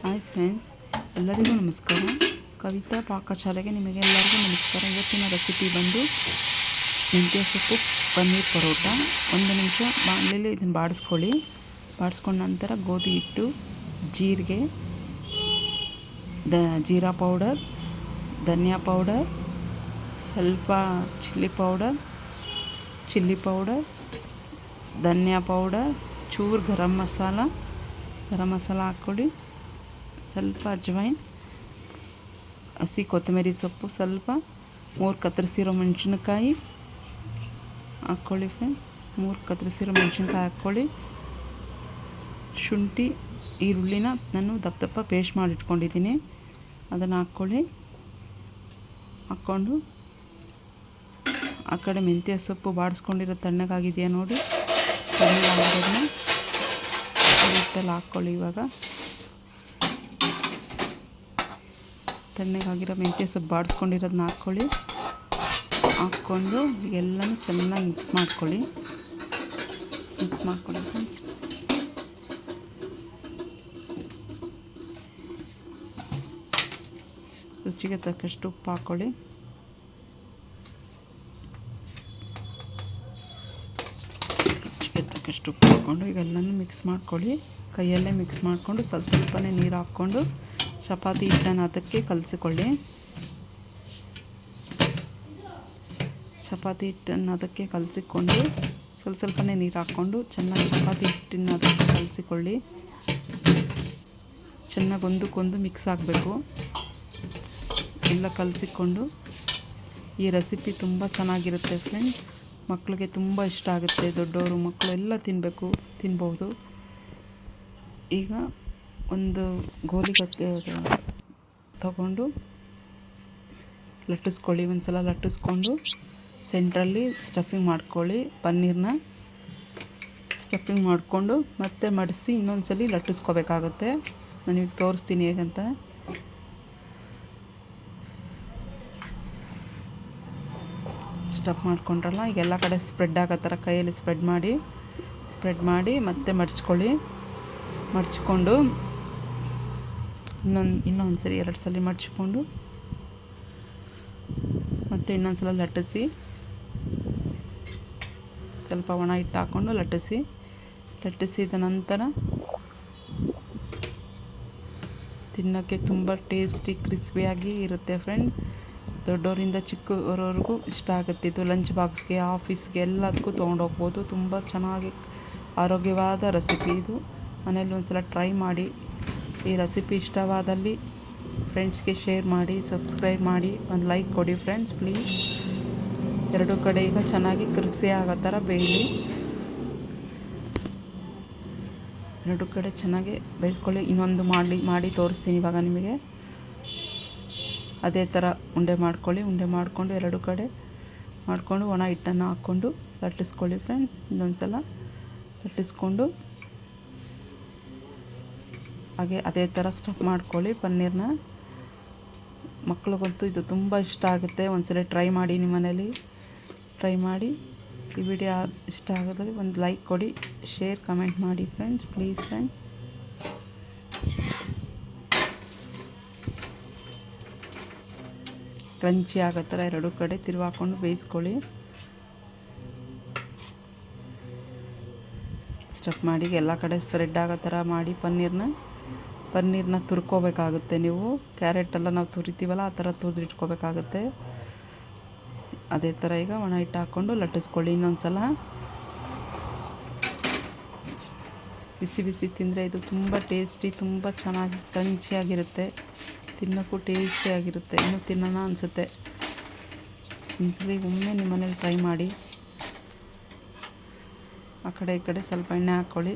Hi friends, ಎಲ್ಲರಿಗೂ ನಮಸ್ಕಾರ. ಕವಿತಾ ಪಾಕಶಾಲೆಗೆ ನಿಮಗೆಲ್ಲರಿಗೂ ನಮಸ್ಕಾರ. ಇವತ್ತಿನ ರೆಸಿಪಿ ಬಂದು ಮೆಂತ್ಯ ಸೊಪ್ಪು ಪನ್ನೀರ್ ಪರೋಟ. 1 ನಿಮಿಷ ಬಾಣಲೆಯಲ್ಲಿ ಇದನ್ನು ಬಾಡಿಸ್ಕೊಳ್ಳಿ. ಬಾಡಿಸ್ಕೊಂಡ ನಂತರ ಗೋಧಿ ಹಿಟ್ಟು, ಜೀರಿಗೆ, ಜೀರಾ ಪೌಡರ್, ಧನಿಯಾ ಪೌಡರ್, ಸ್ವಲ್ಪ ಚಿಲ್ಲಿ ಪೌಡರ್, ಧನಿಯಾ ಪೌಡರ್, ಚೂರು ಗರಂ ಮಸಾಲ ಹಾಕ್ಕೊಳ್ಳಿ. ಸ್ವಲ್ಪ ಅಜ್ವೈನ್, ಹಸಿ ಕೊತ್ತಂಬರಿ ಸೊಪ್ಪು, ಸ್ವಲ್ಪ 3 ಕತ್ತರಿಸಿರೋ ಮೆಣಸಿನಕಾಯಿ ಹಾಕ್ಕೊಳ್ಳಿ ಫ್ರೆಂಡ್ಸ್. 3 ಕತ್ತರಿಸಿರೋ ಮೆಣಸಿನ್ಕಾಯಿ ಹಾಕ್ಕೊಳ್ಳಿ. ಶುಂಠಿ, ಈರುಳ್ಳಿನ ನಾನು ದಪ್ಪ ಪೇಸ್ಟ್ ಮಾಡಿ ಇಟ್ಕೊಂಡಿದ್ದೀನಿ, ಅದನ್ನು ಹಾಕ್ಕೊಳ್ಳಿ. ಹಾಕ್ಕೊಂಡು ಆ ಕಡೆ ಮೆಂತ್ಯ ಸೊಪ್ಪು ಬಾಡಿಸ್ಕೊಂಡಿರೋ ತಣ್ಣಗಾಗಿದೆಯಾ ನೋಡಿ, ತಣ್ಣಗಾಗಿರೋದನ್ನ ಹಿಟ್ಟಲ್ಲಿ ಹಾಕ್ಕೊಳ್ಳಿ. ಇವಾಗ ತಣ್ಣಗಾಗಿರೋ ಮೆಂತ್ಯ ಸೊಪ್ಪು ಬಾಡಿಸ್ಕೊಂಡಿರೋದನ್ನ ಹಾಕ್ಕೊಂಡು ಎಲ್ಲನೂ ಚೆನ್ನಾಗಿ ಮಿಕ್ಸ್ ಮಾಡ್ಕೊಳ್ಳಿ ಫ್ರೆಂಡ್ಸ್. ರುಚಿಗೆ ತಕ್ಕಷ್ಟು ಉಪ್ಪು ಹಾಕ್ಕೊಳ್ಳಿ. ಉಪ್ಪು ಹಾಕ್ಕೊಂಡು ಇವೆಲ್ಲನೂ ಮಿಕ್ಸ್ ಮಾಡ್ಕೊಳ್ಳಿ. ಕೈಯಲ್ಲೇ ಮಿಕ್ಸ್ ಮಾಡಿಕೊಂಡು ಸ್ವಲ್ಪನೇ ನೀರು ಹಾಕ್ಕೊಂಡು ಚಪಾತಿ ಹಿಟ್ಟನ್ನು ಅದಕ್ಕೆ ಕಲಸಿಕೊಳ್ಳಿ. ಚಪಾತಿ ಹಿಟ್ಟನ್ನು ಅದಕ್ಕೆ ಕಲಸಿಕೊಂಡು ಸ್ವಲ್ಪನೇ ನೀರು ಹಾಕ್ಕೊಂಡು ಚೆನ್ನಾಗಿ ಚಪಾತಿ ಹಿಟ್ಟನ್ನು ಅದಕ್ಕೆ ಕಲಸಿಕೊಳ್ಳಿ. ಚೆನ್ನಾಗಿ ಒಂದಕ್ಕೊಂದು ಮಿಕ್ಸ್ ಆಗಬೇಕು. ಎಲ್ಲ ಕಲಸಿಕೊಂಡು ಈ ರೆಸಿಪಿ ತುಂಬ ಚೆನ್ನಾಗಿರುತ್ತೆ ಫ್ರೆಂಡ್ಸ್. ಮಕ್ಕಳಿಗೆ ತುಂಬ ಇಷ್ಟ ಆಗುತ್ತೆ. ದೊಡ್ಡವರು ಮಕ್ಕಳು ಎಲ್ಲ ತಿನ್ಬೋದು. ಈಗ ಒಂದು ಗೋಲಿಗಟ್ಟೆ ತಗೊಂಡು ಲಟ್ಟಿಸ್ಕೊಳ್ಳಿ. ಒಂದ್ಸಲ ಲಟ್ಟಿಸ್ಕೊಂಡು ಸೆಂಟ್ರಲ್ಲಿ ಸ್ಟಫಿಂಗ್ ಮಾಡ್ಕೊಳ್ಳಿ. ಪನ್ನೀರ್ನ ಸ್ಟಫಿಂಗ್ ಮಾಡಿಕೊಂಡು ಮತ್ತೆ ಮಡಿಸಿ ಇನ್ನೊಂದ್ಸಲಿ ಲಟ್ಟಿಸ್ಕೋಬೇಕಾಗುತ್ತೆ. ನಾನು ಈಗ ತೋರಿಸ್ತೀನಿ ಹೇಗಂತ. ಸ್ಟಫ್ ಮಾಡ್ಕೊಂಡ್ರಲ್ಲ, ಈಗ ಎಲ್ಲ ಕಡೆ ಸ್ಪ್ರೆಡ್ ಆಗೋ ಥರ ಕೈಯಲ್ಲಿ ಸ್ಪ್ರೆಡ್ ಮಾಡಿ ಮತ್ತೆ ಮಡ್ಚ್ಕೊಂಡು ಇನ್ನೊಂದು ಸರಿ 2 ಸಲ ಮಡ್ಚಿಕೊಂಡು ಮತ್ತೆ ಇನ್ನೊಂದು ಸಲ ಲಟ್ಟಿಸಿ, ಸ್ವಲ್ಪ ಒಣ ಹಿಟ್ಟು ಹಾಕ್ಕೊಂಡು ಲಟ್ಟಿಸಿದ ನಂತರ ತಿನ್ನೋಕ್ಕೆ ತುಂಬ ಟೇಸ್ಟಿ ಕ್ರಿಸ್ಪಿಯಾಗಿ ಇರುತ್ತೆ ಫ್ರೆಂಡ್. ದೊಡ್ಡವರಿಂದ ಚಿಕ್ಕವರವರೆಗೂ ಇಷ್ಟ ಆಗುತ್ತೆ. ಇದು ಲಂಚ್ ಬಾಕ್ಸ್ಗೆ, ಆಫೀಸ್ಗೆ ಎಲ್ಲದಕ್ಕೂ ತೊಗೊಂಡೋಗ್ಬೋದು. ತುಂಬ ಚೆನ್ನಾಗಿ ಆರೋಗ್ಯವಾದ ರೆಸಿಪಿ ಇದು. ಮನೇಲಿ ಒಂದ್ಸಲ ಟ್ರೈ ಮಾಡಿ. ಈ ರೆಸಿಪಿ ಇಷ್ಟವಾದಲ್ಲಿ ಫ್ರೆಂಡ್ಸ್ಗೆ ಶೇರ್ ಮಾಡಿ, ಸಬ್ಸ್ಕ್ರೈಬ್ ಮಾಡಿ, ಒಂದು ಲೈಕ್ ಕೊಡಿ ಫ್ರೆಂಡ್ಸ್ ಪ್ಲೀಸ್. 2 ಕಡೆ ಈಗ ಚೆನ್ನಾಗಿ ಕ್ರಿಸ್ಪಿ ಆಗೋ ಥರ ಬೇಯಲಿ. 2 ಕಡೆ ಚೆನ್ನಾಗಿ ಬೇಯಿಸ್ಕೊಳ್ಳಿ. ಇನ್ನೊಂದು ಮಾಡಿ ತೋರಿಸ್ತೀನಿ ಇವಾಗ ನಿಮಗೆ. ಅದೇ ಥರ ಉಂಡೆ ಮಾಡಿಕೊಂಡು 2 ಕಡೆ ಮಾಡಿಕೊಂಡು ಒಣ ಹಿಟ್ಟನ್ನು ಹಾಕ್ಕೊಂಡು ಲಟ್ಟಿಸ್ಕೊಳ್ಳಿ ಫ್ರೆಂಡ್ಸ್. ಇನ್ನೊಂದು ಸಲ ಲಟ್ಟಿಸ್ಕೊಂಡು ಹಾಗೆ ಅದೇ ಥರ ಸ್ಟಫ್ ಮಾಡ್ಕೊಳ್ಳಿ ಪನ್ನೀರ್ನ. ಮಕ್ಳಿಗಂತೂ ಇದು ತುಂಬ ಇಷ್ಟ ಆಗುತ್ತೆ. ಒಂದ್ಸಲ ಟ್ರೈ ಮಾಡಿ, ನಿಮ್ಮ ಮನೇಲಿ ಟ್ರೈ ಮಾಡಿ. ಈ ವಿಡಿಯೋ ಇಷ್ಟ ಆಗೋದ್ರೆ ಒಂದು ಲೈಕ್ ಕೊಡಿ, ಶೇರ್, ಕಮೆಂಟ್ ಮಾಡಿ ಫ್ರೆಂಡ್ಸ್ ಪ್ಲೀಸ್ ಫ್ರೆಂಡ್. ಕ್ರಂಚಿ ಆಗೋ ಥರ 2 ಕಡೆ ತಿರುವಾಕೊಂಡು ಬೇಯಿಸ್ಕೊಳ್ಳಿ. ಸ್ಟಫ್ ಮಾಡಿ ಎಲ್ಲ ಕಡೆ ಸ್ಪ್ರೆಡ್ ಆಗೋ ಥರ ಮಾಡಿ ಪನ್ನೀರ್ನ ತುರ್ಕೋಬೇಕಾಗುತ್ತೆ. ನೀವು ಕ್ಯಾರೆಟೆಲ್ಲ ನಾವು ತುರಿತೀವಲ್ಲ, ಆ ಥರ ತುರಿದಿಟ್ಕೋಬೇಕಾಗುತ್ತೆ. ಅದೇ ಥರ ಈಗ ಒಣ ಹಿಟ್ಟು ಹಾಕ್ಕೊಂಡು ಲಟ್ಟಿಸ್ಕೊಳ್ಳಿ. ಇನ್ನೊಂದು ಸಲ ಬಿಸಿ ತಿಂದರೆ ಇದು ತುಂಬ ಟೇಸ್ಟಿ, ತುಂಬ ಚೆನ್ನಾಗಿ ಕ್ರಂಚಿಯಾಗಿರುತ್ತೆ. ತಿನ್ನೋಕ್ಕೂ ಟೇಸ್ಟಿಯಾಗಿರುತ್ತೆ. ಇನ್ನೂ ತಿನ್ನೋಣ ಅನಿಸುತ್ತೆ. ಒಂದ್ಸಲಿ ಒಮ್ಮೆ ನಿಮ್ಮ ಮನೇಲಿ ಟ್ರೈ ಮಾಡಿ. ಆ ಕಡೆ ಈ ಕಡೆ ಸ್ವಲ್ಪ ಎಣ್ಣೆ ಹಾಕ್ಕೊಳ್ಳಿ.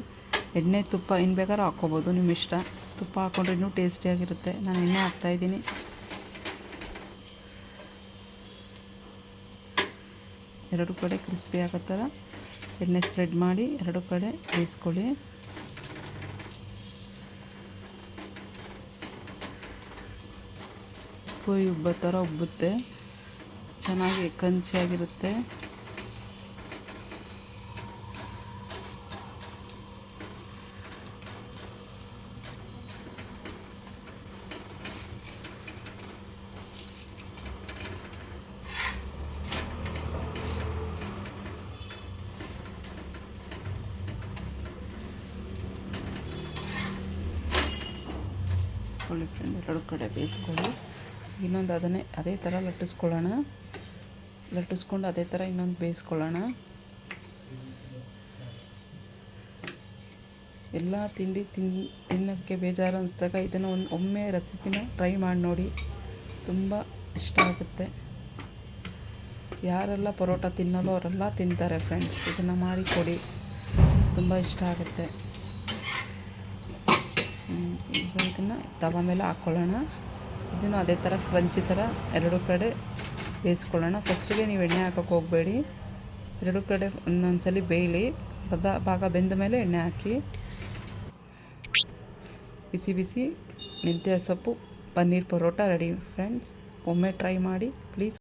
ಎಣ್ಣೆ, ತುಪ್ಪ ಏನು ಬೇಕಾದ್ರೂ ಹಾಕ್ಕೋಬೋದು, ನಿಮ್ಮ ಇಷ್ಟ. ತುಪ್ಪ ಹಾಕ್ಕೊಂಡ್ರೆ ಇನ್ನೂ ಟೇಸ್ಟಿಯಾಗಿರುತ್ತೆ. ನಾನು ಎಣ್ಣೆ ಹಾಕ್ತಾಯಿದ್ದೀನಿ. 2 ಕಡೆ ಕ್ರಿಸ್ಪಿ ಆಗೋ ಥರ ಎಣ್ಣೆ ಸ್ಪ್ರೆಡ್ ಮಾಡಿ 2 ಕಡೆ ಬೇಯಿಸ್ಕೊಳ್ಳಿ. ಉಬ್ಬೋ ಥರ ಉಬ್ಬುತ್ತೆ, ಚೆನ್ನಾಗಿ ಕ್ರಂಚಿಯಾಗಿರುತ್ತೆ. ಬೇಯಿಸ್ಕೊಳ್ಳಿ ಫ್ರೆಂಡ್, ಎರಡು ಕಡೆ ಬೇಯಿಸ್ಕೊಳ್ಳಿ. ಇನ್ನೊಂದು ಅದೇ ಥರ ಲಟ್ಟಿಸ್ಕೊಂಡು ಅದೇ ಥರ ಇನ್ನೊಂದು ಬೇಯಿಸ್ಕೊಳ್ಳೋಣ. ಎಲ್ಲ ತಿಂಡಿ ತಿನ್ನೋಕ್ಕೆ ಬೇಜಾರು ಅನಿಸ್ದಾಗ ಇದನ್ನು ಒಮ್ಮೆ ರೆಸಿಪಿನ ಟ್ರೈ ಮಾಡಿ ನೋಡಿ, ತುಂಬ ಇಷ್ಟ ಆಗುತ್ತೆ. ಯಾರೆಲ್ಲ ಪರೋಟ ತಿನ್ನೋಲ್ಲ ಅವರೆಲ್ಲ ತಿಂತಾರೆ ಫ್ರೆಂಡ್ಸ್. ಇದನ್ನು ಮಾಡಿ ಕೊಡಿ, ತುಂಬ ಇಷ್ಟ ಆಗುತ್ತೆ. ಈಗ ಇದನ್ನು ತವ ಮೇಲೆ ಹಾಕ್ಕೊಳ್ಳೋಣ. ಇದನ್ನು ಅದೇ ಥರ ಕ್ರಂಚಿ ಥರ ಎರಡು ಕಡೆ ಬೇಯಿಸ್ಕೊಳ್ಳೋಣ. ಫಸ್ಟಿಗೆ ನೀವು ಎಣ್ಣೆ ಹಾಕೋಕ್ಕೆ ಹೋಗಬೇಡಿ, ಎರಡು ಕಡೆ ಒಂದೊಂದ್ಸಲಿ ಬೇಯಲಿ. ಅರ್ಧ ಭಾಗ ಬೆಂದ ಮೇಲೆ ಎಣ್ಣೆ ಹಾಕಿ. ಬಿಸಿ ಬಿಸಿ ಮೆಂತ್ಯ ಸೊಪ್ಪು ಪನ್ನೀರ್ ಪರೋಟ ರೆಡಿ ಫ್ರೆಂಡ್ಸ್. ಒಮ್ಮೆ ಟ್ರೈ ಮಾಡಿ ಪ್ಲೀಸ್.